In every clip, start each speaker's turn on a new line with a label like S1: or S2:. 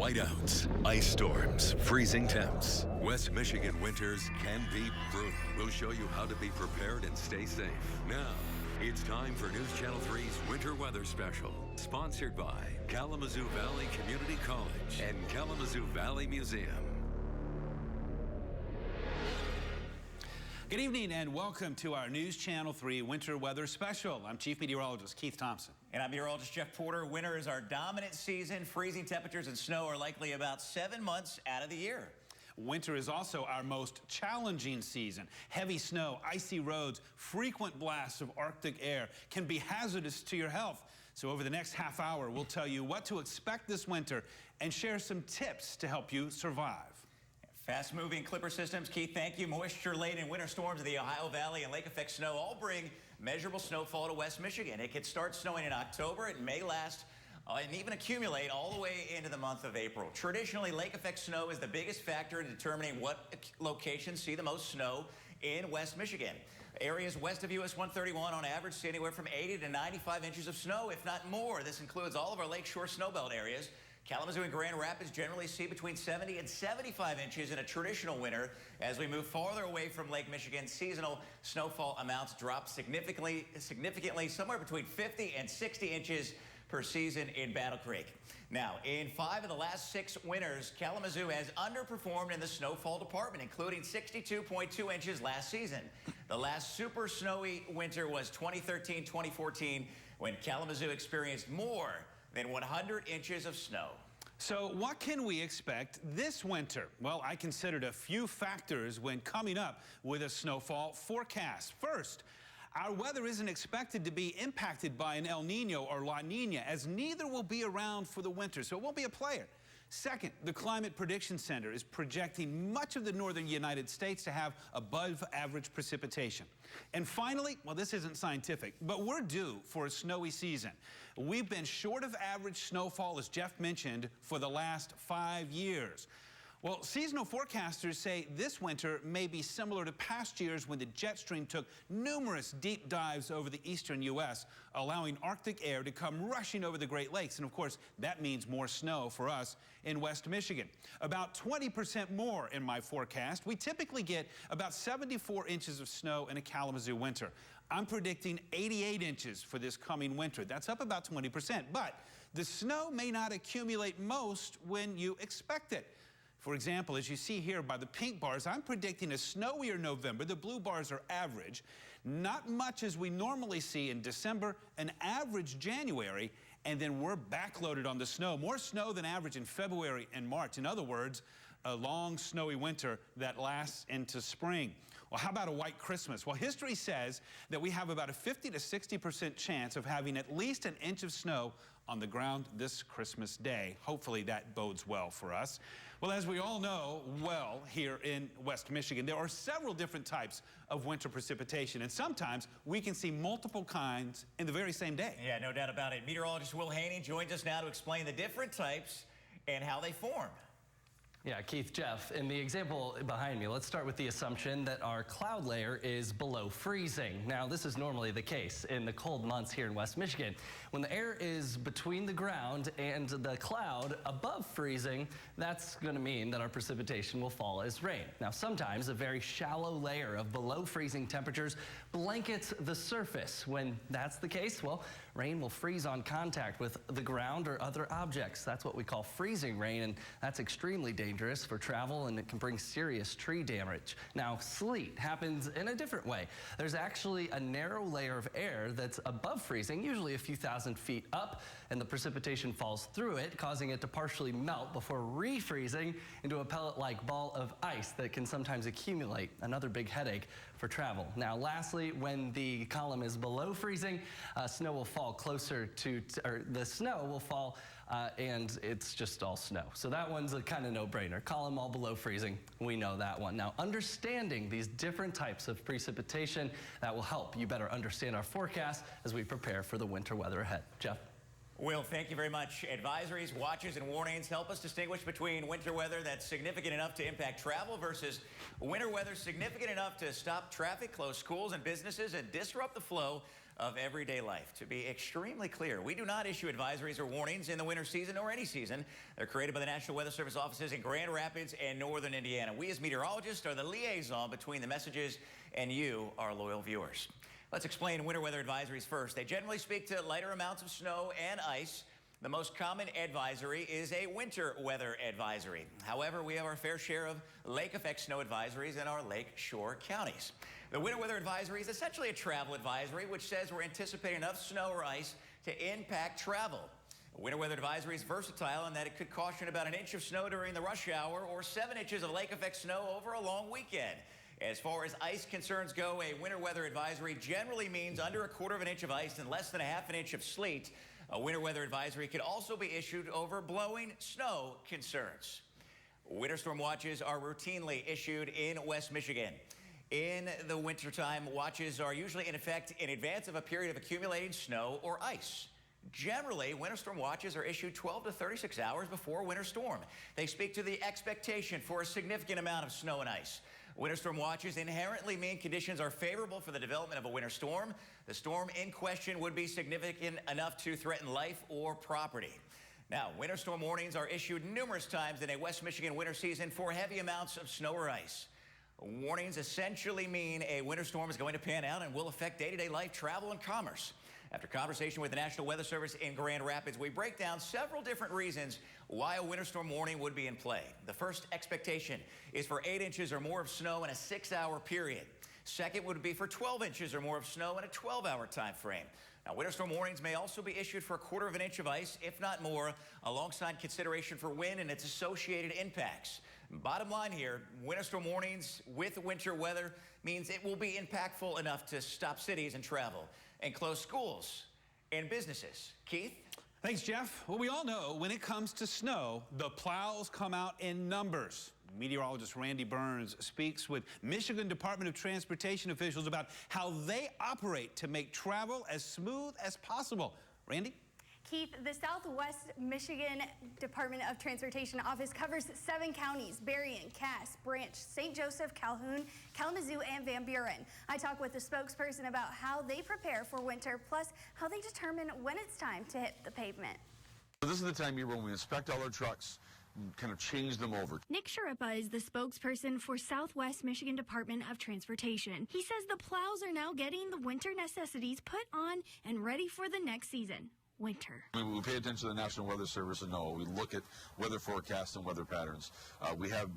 S1: Whiteouts, ice storms, freezing temps. West Michigan winters can be brutal. We'll show you how to be prepared and stay safe. Now, it's time for News Channel 3's Winter Weather Special, sponsored by Kalamazoo Valley Community College and Kalamazoo Valley Museum.
S2: Good evening and welcome to our News Channel 3 Winter Weather Special. I'm Chief Meteorologist Keith Thompson.
S3: And I'm Meteorologist Jeff Porter. Winter is our dominant season. Freezing temperatures and snow are likely about 7 months out of the year.
S2: Winter is also our most challenging season. Heavy snow, icy roads, frequent blasts of Arctic air can be hazardous to your health. So over the next half hour, we'll tell you what to expect this winter and share some tips to help you survive.
S3: Fast-moving Clipper systems, Keith, thank you. Moisture-laden winter storms in the Ohio Valley and lake-effect snow all bring measurable snowfall to West Michigan. It could start snowing in October. It may last and even accumulate all the way into the month of April. Traditionally, lake-effect snow is the biggest factor in determining what locations see the most snow in West Michigan. Areas west of US 131 on average see anywhere from 80 to 95 inches of snow, if not more. This includes all of our lakeshore snowbelt areas. Kalamazoo and Grand Rapids generally see between 70 and 75 inches in a traditional winter. As we move farther away from Lake Michigan, seasonal snowfall amounts drop significantly, somewhere between 50 and 60 inches per season in Battle Creek. Now, in 5 of the last 6 winters, Kalamazoo has underperformed in the snowfall department, including 62.2 inches last season. The last super snowy winter was 2013-2014, when Kalamazoo experienced more than 100 inches of snow.
S2: So what can we expect this winter? Well, I considered a few factors when coming up with a snowfall forecast. First, our weather isn't expected to be impacted by an El Nino or La Nina, as neither will be around for the winter, so it won't be a player. Second, the Climate Prediction Center is projecting much of the northern United States to have above average precipitation. And finally, well, this isn't scientific, but we're due for a snowy season. We've been short of average snowfall, as Jeff mentioned, for the last 5 years. Well, seasonal forecasters say this winter may be similar to past years when the jet stream took numerous deep dives over the eastern U.S., allowing Arctic air to come rushing over the Great Lakes. And of course, that means more snow for us in West Michigan. About 20% more in my forecast. We typically get about 74 inches of snow in a Kalamazoo winter. I'm predicting 88 inches for this coming winter. That's up about 20%, but the snow may not accumulate most when you expect it. For example, as you see here by the pink bars, I'm predicting a snowier November. The blue bars are average. Not much as we normally see in December, an average January, and then we're backloaded on the snow. More snow than average in February and March. In other words, a long snowy winter that lasts into spring. Well, how about a white Christmas? Well, history says that we have about a 50 to 60% chance of having at least an inch of snow on the ground this Christmas Day. Hopefully that bodes well for us. Well, as we all know well here in West Michigan, there are several different types of winter precipitation, and sometimes we can see multiple kinds in the very same day.
S3: Yeah, no doubt about it. Meteorologist Will Haney joins us now to explain the different types and how they form.
S4: Yeah, Keith, Jeff, in the example behind me, let's start with the assumption that our cloud layer is below freezing. Now, this is normally the case in the cold months here in West Michigan. When the air is between the ground and the cloud above freezing, that's going to mean that our precipitation will fall as rain. Now, sometimes a very shallow layer of below freezing temperatures blankets the surface. When that's the case, well, rain will freeze on contact with the ground or other objects. That's what we call freezing rain, and that's extremely dangerous for travel, and it can bring serious tree damage. Now, sleet happens in a different way. There's actually a narrow layer of air that's above freezing, usually a few thousand feet up, and the precipitation falls through it, causing it to partially melt before refreezing into a pellet-like ball of ice that can sometimes accumulate. Another big headache for travel. Now, lastly, when the column is below freezing, snow will fall closer to, or the snow will fall and it's just all snow. So that one's a kind of no-brainer. Column all below freezing, we know that one. Now, understanding these different types of precipitation, that will help you better understand our forecast as we prepare for the winter weather ahead. Jeff?
S3: Will, thank you very much. Advisories, watches, and warnings help us distinguish between winter weather that's significant enough to impact travel versus winter weather significant enough to stop traffic, close schools and businesses, and disrupt the flow of everyday life. To be extremely clear, we do not issue advisories or warnings in the winter season or any season. They're created by the National Weather Service offices in Grand Rapids and northern Indiana. We as meteorologists are the liaison between the messages and you, our loyal viewers. Let's explain winter weather advisories first. They generally speak to lighter amounts of snow and ice. The most common advisory is a winter weather advisory. However, we have our fair share of lake effect snow advisories in our lake shore counties. The winter weather advisory is essentially a travel advisory, which says we're anticipating enough snow or ice to impact travel. A winter weather advisory is versatile in that it could caution about an inch of snow during the rush hour or 7 inches of lake effect snow over a long weekend. As far as ice concerns go, a winter weather advisory generally means under 1/4 inch of ice and less than 1/2 inch of sleet. A winter weather advisory could also be issued over blowing snow concerns. Winter storm watches are routinely issued in West Michigan. In the wintertime, watches are usually in effect in advance of a period of accumulating snow or ice. Generally, winter storm watches are issued 12 to 36 hours before a winter storm. They speak to the expectation for a significant amount of snow and ice. Winter storm watches inherently mean conditions are favorable for the development of a winter storm. The storm in question would be significant enough to threaten life or property. Now, winter storm warnings are issued numerous times in a West Michigan winter season for heavy amounts of snow or ice. Warnings essentially mean a winter storm is going to pan out and will affect day-to-day life, travel, and commerce. After conversation with the National Weather Service in Grand Rapids, we break down several different reasons why a winter storm warning would be in play. The first expectation is for 8 inches or more of snow in a 6-hour period. Second would be for 12 inches or more of snow in a 12-hour time frame. Now, winter storm warnings may also be issued for 1/4 inch of ice, if not more, alongside consideration for wind and its associated impacts. Bottom line here, winter storm warnings with winter weather means it will be impactful enough to stop cities and travel and close schools and businesses. Keith?
S2: Thanks, Jeff. Well, we all know when it comes to snow, the plows come out in numbers. Meteorologist Randy Burns speaks with Michigan Department of Transportation officials about how they operate to make travel as smooth as possible. Randy?
S5: Keith, the Southwest Michigan Department of Transportation office covers 7 counties: Berrien, Cass, Branch, St. Joseph, Calhoun, Kalamazoo, and Van Buren. I talk with the spokesperson about how they prepare for winter, plus how they determine when it's time to hit the pavement.
S6: This is the time of year when we inspect all our trucks and kind of change them over.
S5: Nick Sharippa is the spokesperson for Southwest Michigan Department of Transportation. He says the plows are now getting the winter necessities put on and ready for the next season. Winter.
S6: We pay attention to the National Weather Service and know. We look at weather forecasts and weather patterns. We have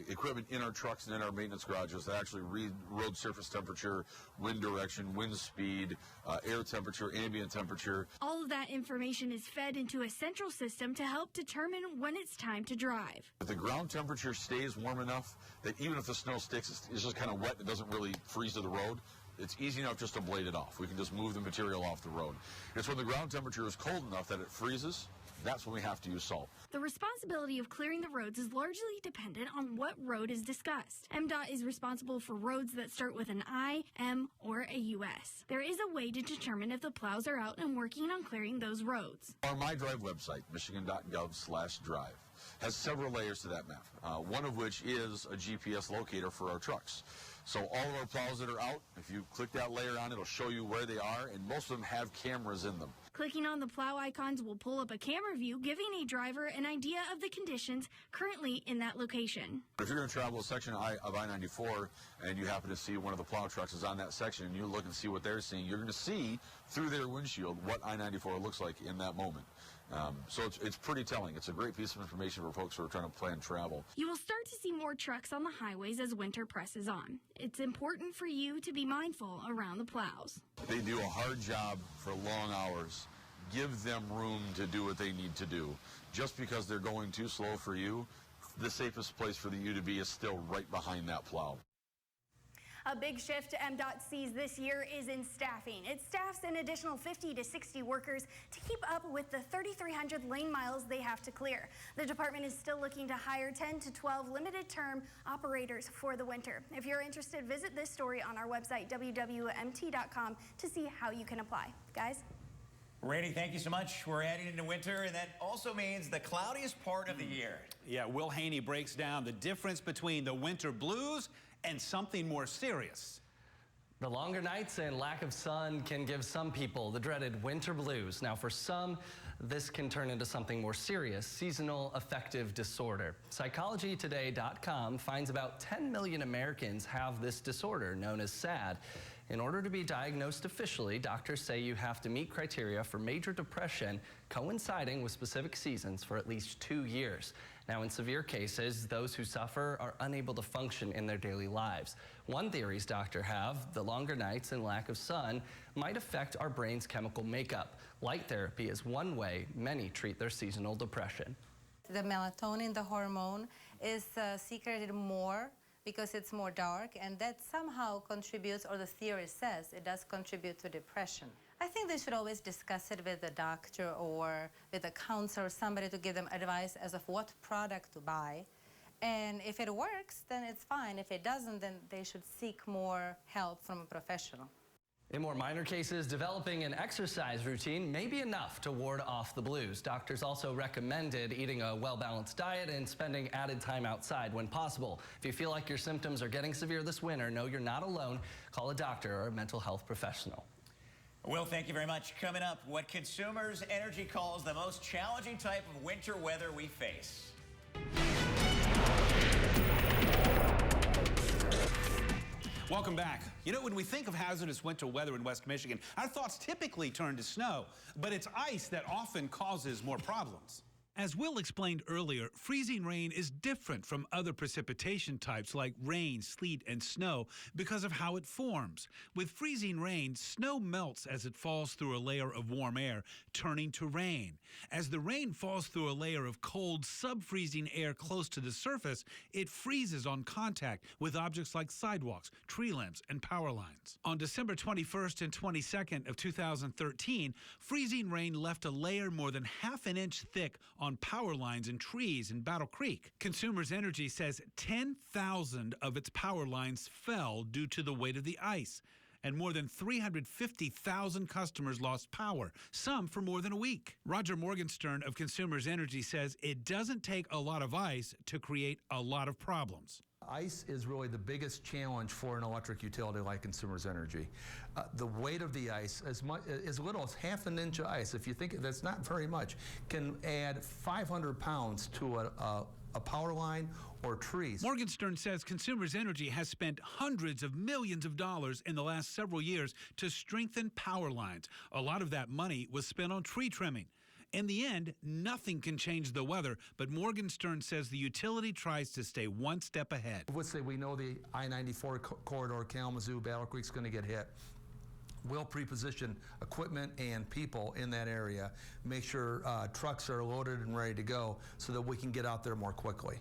S6: equipment in our trucks and in our maintenance garages that actually read road surface temperature, wind direction, wind speed, air temperature, ambient temperature.
S5: All of that information is fed into a central system to help determine when it's time to drive.
S6: If the ground temperature stays warm enough that even if the snow sticks, it's just kind of wet, it doesn't really freeze to the road, it's easy enough just to blade it off. We can just move the material off the road. It's when the ground temperature is cold enough that it freezes, that's when we have to use salt.
S5: The responsibility of clearing the roads is largely dependent on what road is discussed. MDOT is responsible for roads that start with an I, M, or a US. There is a way to determine if the plows are out and working on clearing those roads.
S6: Our MyDrive website, michigan.gov/drive, has several layers to that map, one of which is a GPS locator for our trucks. So all of our plows that are out, if you click that layer on, it'll show you where they are, and most of them have cameras in them.
S5: Clicking on the plow icons will pull up a camera view, giving a driver an idea of the conditions currently in that location.
S6: If you're going to travel a section of I-94 and you happen to see one of the plow trucks is on that section and you look and see what they're seeing, you're going to see through their windshield what I-94 looks like in that moment. So it's pretty telling. It's a great piece of information for folks who are trying to plan travel.
S5: You will start to see more trucks on the highways as winter presses on. It's important for you to be mindful around the plows.
S6: They do a hard job for long hours. Give them room to do what they need to do. Just because they're going too slow for you, the safest place for you to be is still right behind that plow.
S5: A big shift MDOT sees this year is in staffing. It staffs an additional 50 to 60 workers to keep up with the 3,300 lane miles they have to clear. The department is still looking to hire 10 to 12 limited-term operators for the winter. If you're interested, visit this story on our website, WWMT.com, to see how you can apply. Guys?
S3: Randy, thank you so much. We're heading into winter, and that also means the cloudiest part of the year.
S2: Yeah, Will Haney breaks down the difference between the winter blues and something more serious.
S4: The longer nights and lack of sun can give some people the dreaded winter blues. Now, for some, this can turn into something more serious, seasonal affective disorder. PsychologyToday.com finds about 10 million Americans have this disorder, known as SAD. In order to be diagnosed officially, doctors say you have to meet criteria for major depression coinciding with specific seasons for at least 2 years. Now, in severe cases, those who suffer are unable to function in their daily lives. One theories doctors have, the longer nights and lack of sun might affect our brain's chemical makeup. Light therapy is one way many treat their seasonal depression.
S7: The melatonin, the hormone, is secreted more because it's more dark, and that somehow contributes, or the theory says it does contribute to depression. I think they should always discuss it with the doctor or with a counselor, somebody to give them advice as of what product to buy. And if it works, then it's fine. If it doesn't, then they should seek more help from a professional.
S4: In more minor cases, developing an exercise routine may be enough to ward off the blues. Doctors also recommended eating a well-balanced diet and spending added time outside when possible. If you feel like your symptoms are getting severe this winter, know you're not alone. Call a doctor or a mental health professional.
S3: Will, thank you very much. Coming up, what Consumers Energy calls the most challenging type of winter weather we face.
S2: Welcome back. You know, when we think of hazardous winter weather in West Michigan, our thoughts typically turn to snow, but it's ice that often causes more problems. As Will explained earlier, freezing rain is different from other precipitation types like rain, sleet, and snow because of how it forms. With freezing rain, snow melts as it falls through a layer of warm air, turning to rain. As the rain falls through a layer of cold, sub-freezing air close to the surface, it freezes on contact with objects like sidewalks, tree limbs, and power lines. On December 21st and 22nd of 2013, freezing rain left a layer more than half an inch thick on power lines and trees in Battle Creek. Consumers Energy says 10,000 of its power lines fell due to the weight of the ice, and more than 350,000 customers lost power, some for more than a week. Roger Morgenstern of Consumers Energy says it doesn't take a lot of ice to create a lot of problems.
S8: Ice is really the biggest challenge for an electric utility like Consumers Energy. The weight of the ice, as little as half an inch of ice, if you think that's not very much, can add 500 pounds to a power line or trees. Morgenstern says Consumers Energy has spent hundreds of millions of dollars in the last several years to strengthen power lines. A lot of that money was spent on tree trimming. In the end, nothing can change the weather, but Morgenstern says the utility tries to stay one step ahead. Let's say we know the I-94 corridor, Kalamazoo, Battle Creek's going to get hit. We'll pre-position equipment and people in that area, make sure trucks are loaded and ready to go so that we can get out there more quickly.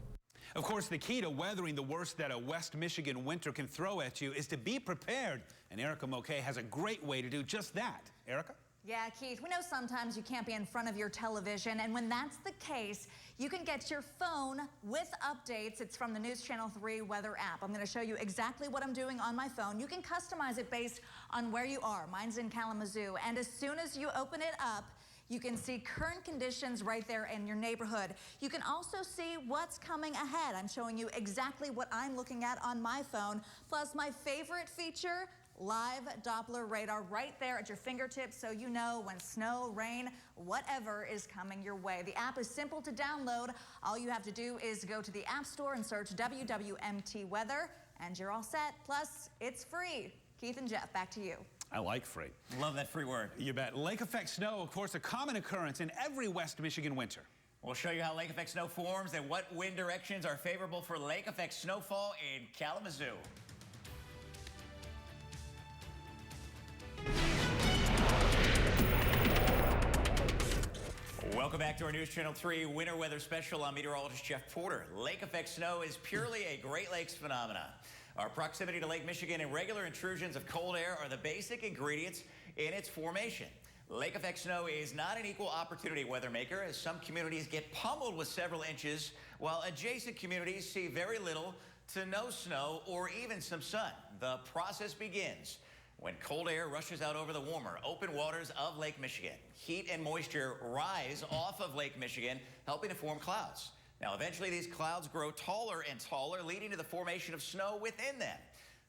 S2: Of course, the key to weathering the worst that a West Michigan winter can throw at you is to be prepared, and Erica Moquet has a great way to do just that. Erica?
S9: Yeah, Keith, we know sometimes you can't be in front of your television, and when that's the case, you can get your phone with updates. It's from the News Channel 3 weather app. I'm going to show you exactly what I'm doing on my phone. You can customize it based on where you are. Mine's in Kalamazoo, and as soon as you open it up, you can see current conditions right there in your neighborhood. You can also see what's coming ahead. I'm showing you exactly what I'm looking at on my phone, plus my favorite feature, live Doppler radar right there at your fingertips, so you know when snow, rain, whatever is coming your way. The app is simple to download. All you have to do is go to the App Store and search WWMT Weather, and you're all set. Plus, it's free. Keith and Jeff, back to you.
S2: I like free.
S3: Love that free word.
S2: You bet. Lake effect snow, of course, a common occurrence in every West Michigan winter.
S3: We'll show you how lake effect snow forms and what wind directions are favorable for lake effect snowfall in Kalamazoo. Welcome back to our News Channel 3 Winter Weather Special. I'm meteorologist Jeff Porter. Lake effect snow is purely a Great Lakes phenomenon. Our proximity to Lake Michigan and regular intrusions of cold air are the basic ingredients in its formation. Lake effect snow is not an equal opportunity weather maker, as some communities get pummeled with several inches, while adjacent communities see very little to no snow or even some sun. The process begins when cold air rushes out over the warmer, open waters of Lake Michigan. Heat and moisture rise off of Lake Michigan, helping to form clouds. Now, eventually, these clouds grow taller and taller, leading to the formation of snow within them.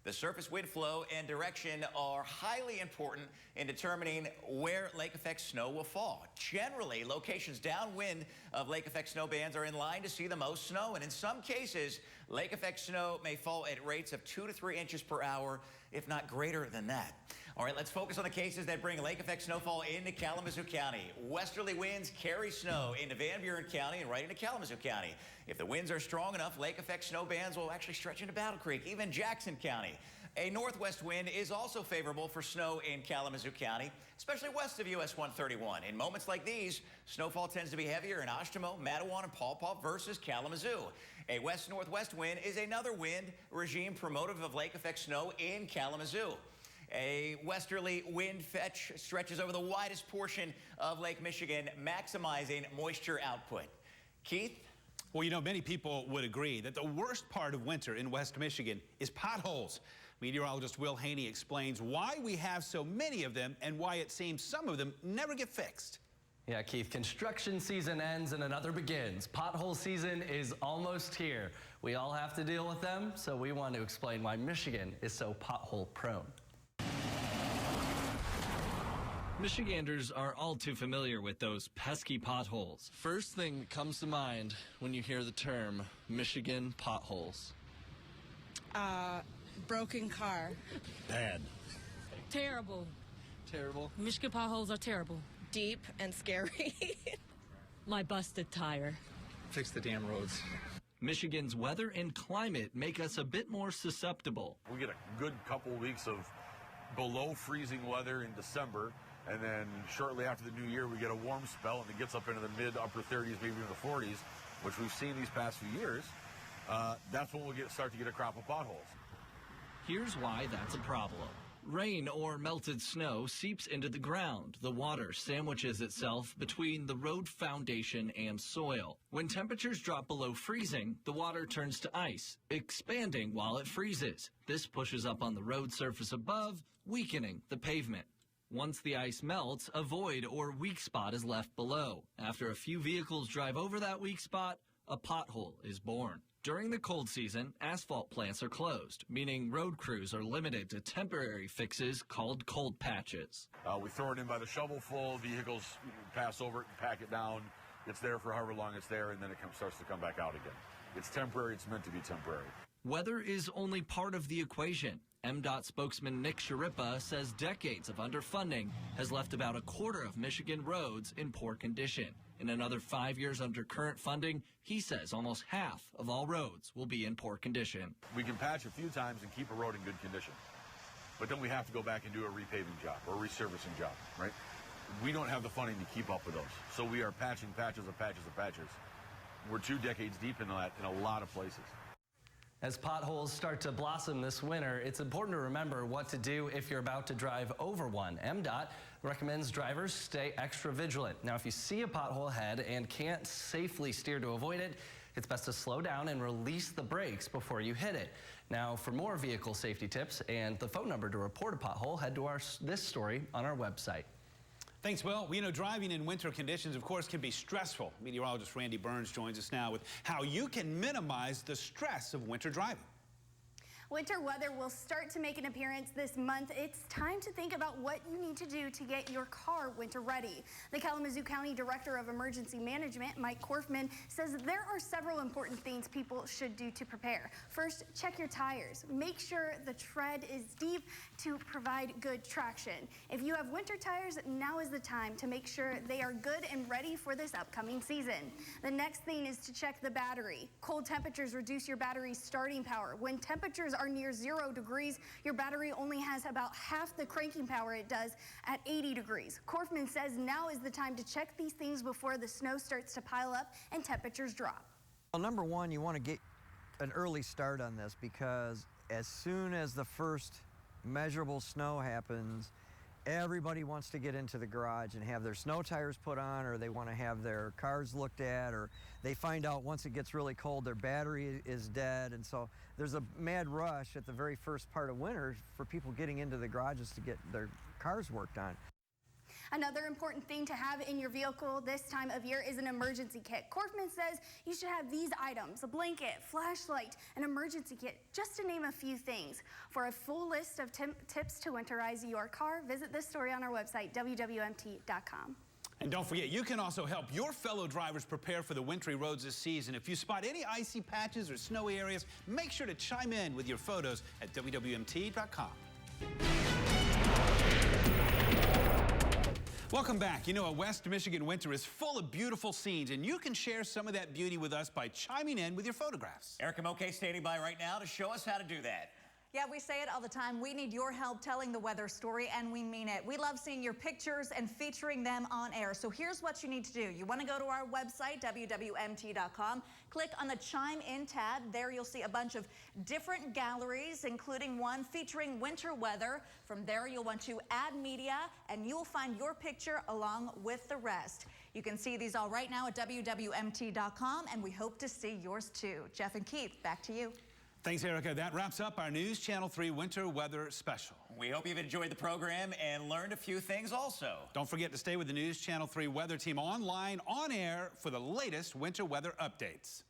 S3: The surface wind flow and direction are highly important in determining where lake effect snow will fall. Generally, locations downwind of lake effect snow bands are in line to see the most snow, and in some cases, lake effect snow may fall at rates of 2 to 3 inches per hour, if not greater than that. All right, let's focus on the cases that bring lake effect snowfall into Kalamazoo County. Westerly winds carry snow into Van Buren County and right into Kalamazoo County. If the winds are strong enough, lake effect snow bands will actually stretch into Battle Creek, even Jackson County. A northwest wind is also favorable for snow in Kalamazoo County, especially west of US 131. In moments like these, snowfall tends to be heavier in Oshtemo, Matawan, and Paw Paw versus Kalamazoo. A west-northwest wind is another wind regime promotive of lake effect snow in Kalamazoo. A westerly wind fetch stretches over the widest portion of Lake Michigan, maximizing moisture output. Keith?
S2: Well, you know, many people would agree that the worst part of winter in West Michigan is potholes. Meteorologist Will Haney explains why we have so many of them and why it seems some of them never get fixed.
S4: Yeah, Keith, construction season ends and another begins. Pothole season is almost here. We all have to deal with them, so we want to explain why Michigan is so pothole prone.
S10: Michiganders are all too familiar with those pesky potholes. First thing that comes to mind when you hear the term Michigan potholes.
S11: Broken car.
S10: Bad.
S11: Terrible.
S10: Terrible.
S11: Michigan potholes are terrible.
S12: Deep and scary.
S11: My busted tire.
S10: Fix the damn roads. Michigan's weather and climate make us a bit more susceptible.
S6: We get a good couple weeks of below freezing weather in December, and then shortly after the new year we get a warm spell and it gets up into the mid-upper 30s, maybe even the 40s, which we've seen these past few years. That's when we'll start to get a crop of potholes.
S10: Here's why that's a problem. Rain or melted snow seeps into the ground. The water sandwiches itself between the road foundation and soil. When temperatures drop below freezing, the water turns to ice, expanding while it freezes. This pushes up on the road surface above, weakening the pavement. Once the ice melts, a void or weak spot is left below. After a few vehicles drive over that weak spot, a pothole is born. During the cold season, asphalt plants are closed, meaning road crews are limited to temporary fixes called cold patches.
S6: We throw it in by the shovelful, vehicles pass over it and pack it down. It's there for however long it's there, and then it starts to come back out again. It's temporary. It's meant to be temporary.
S10: Weather is only part of the equation. MDOT spokesman Nick Sharippa says decades of underfunding has left about a quarter of Michigan roads in poor condition. In another 5 years under current funding, he says almost half of all roads will be in poor condition.
S6: We can patch a few times and keep a road in good condition, but then we have to go back and do a repaving job or a resurfacing job, right? We don't have the funding to keep up with those, so we are patching patches of patches of patches. We're 2 decades deep in that in a lot of places.
S4: As potholes start to blossom this winter, it's important to remember what to do if you're about to drive over one. MDOT recommends drivers stay extra vigilant. Now, if you see a pothole ahead and can't safely steer to avoid it, it's best to slow down and release the brakes before you hit it. Now, for more vehicle safety tips and the phone number to report a pothole, head to this story on our website.
S2: Thanks, Will. You know, driving in winter conditions, of course, can be stressful. Meteorologist Randy Burns joins us now with how you can minimize the stress of winter driving.
S5: Winter weather will start to make an appearance this month. It's time to think about what you need to do to get your car winter ready. The Kalamazoo County Director of Emergency Management, Mike Korfman, says there are several important things people should do to prepare. First, check your tires. Make sure the tread is deep to provide good traction. If you have winter tires, now is the time to make sure they are good and ready for this upcoming season. The next thing is to check the battery. Cold temperatures reduce your battery's starting power. When temperatures are near 0 degrees, your battery only has about half the cranking power it does at 80 degrees. Korfman says now is the time to check these things before the snow starts to pile up and temperatures drop.
S13: Well, number one, you want to get an early start on this because as soon as the first measurable snow happens, everybody wants to get into the garage and have their snow tires put on, or they want to have their cars looked at, or they find out once it gets really cold their battery is dead. And so there's a mad rush at the very first part of winter for people getting into the garages to get their cars worked on.
S5: Another important thing to have in your vehicle this time of year is an emergency kit. Corfman says you should have these items: a blanket, flashlight, an emergency kit, just to name a few things. For a full list of tips to winterize your car, visit this story on our website, WWMT.com.
S2: And don't forget, you can also help your fellow drivers prepare for the wintry roads this season. If you spot any icy patches or snowy areas, make sure to chime in with your photos at WWMT.com. Welcome back. You know, a West Michigan winter is full of beautiful scenes, and you can share some of that beauty with us by chiming in with your photographs.
S3: Erica Moke standing by right now to show us how to do that.
S9: Yeah, we say it all the time. We need your help telling the weather story, and we mean it. We love seeing your pictures and featuring them on air. So here's what you need to do. You want to go to our website, WWMT.com. Click on the Chime In tab. There you'll see a bunch of different galleries, including one featuring winter weather. From there, you'll want to add media, and you'll find your picture along with the rest. You can see these all right now at WWMT.com, and we hope to see yours too. Jeff and Keith, back to you.
S2: Thanks, Erica. That wraps up our News Channel 3 Winter Weather Special.
S3: We hope you've enjoyed the program and learned a few things also.
S2: Don't forget to stay with the News Channel 3 weather team online, on air, for the latest winter weather updates.